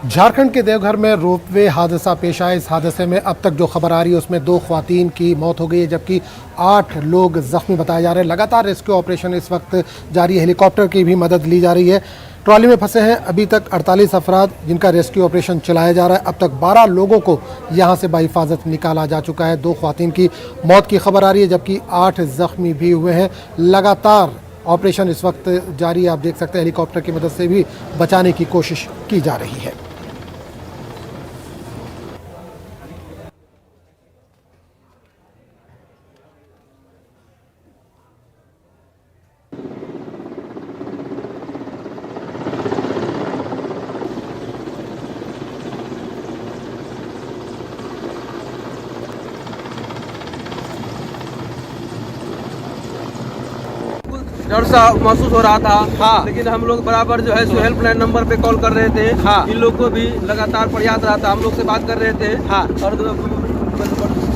झारखंड के देवघर में रोपवे हादसा पेश आया। इस हादसे में अब तक जो खबर आ रही है उसमें 2 ख्वातीन की मौत हो गई है, जबकि 8 लोग जख्मी बताए जा रहे हैं। लगातार रेस्क्यू ऑपरेशन इस वक्त जारी है। हेलीकॉप्टर की भी मदद ली जा रही है। ट्रॉली में फंसे हैं अभी तक 48 अफराद, जिनका रेस्क्यू ऑपरेशन चलाया जा रहा है। अब तक 12 लोगों को यहां से बाहिफाजत निकाला जा चुका है। 2 ख्वातीन की मौत की खबर आ रही है, जबकि 8 जख्मी भी हुए हैं। लगातार ऑपरेशन इस वक्त जारी है। आप देख सकते हैं हेलीकॉप्टर की मदद से भी बचाने की कोशिश की जा रही है। डर सा महसूस हो रहा था। हाँ। लेकिन हम लोग बराबर जो है हेल्पलाइन नंबर पे कॉल कर रहे थे। हाँ। इन लोग को भी लगातार प्रयास रहा था, हम लोग से बात कर रहे थे। हाँ। और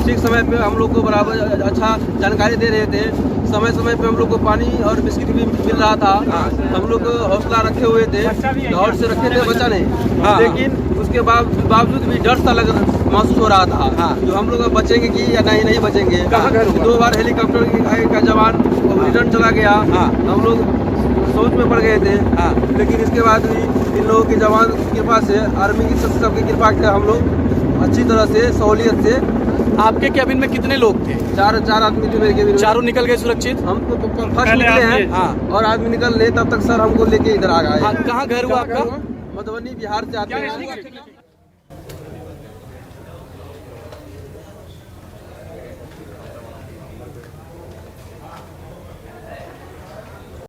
ठीक समय पे हम लोग को बराबर अच्छा जानकारी दे रहे थे। समय समय पे हम लोग को पानी और बिस्किट भी मिल रहा था। हाँ। हम लोग हौसला रखे हुए थे, दौड़ से रखे थे बचा नहीं। हाँ। लेकिन उसके बावजूद भी डर सा महसूस हो रहा था। हाँ। जो हम लोग बचेंगे कि या नहीं बचेंगे। 2 बार हेलीकॉप्टर का जवान रिटर्न चला गया। हाँ। हम लोग सोच में पड़ गए थे। हाँ। लेकिन इसके बाद भी इन लोगों के जवान की कृपा से, आर्मी की सबकी कृपा से हम लोग अच्छी तरह से सहूलियत से। आपके कैबिन में कितने लोग थे? 4 आदमी थे मेरे कैबिन में। चारों निकल गए सुरक्षित? हम तो फर्स्ट निकले हैं। हाँ। और आदमी निकल ले तब तक सर हमको लेके इधर आ गए। कहाँ घर हुआ आपका? मधुबनी बिहार से आते हैं।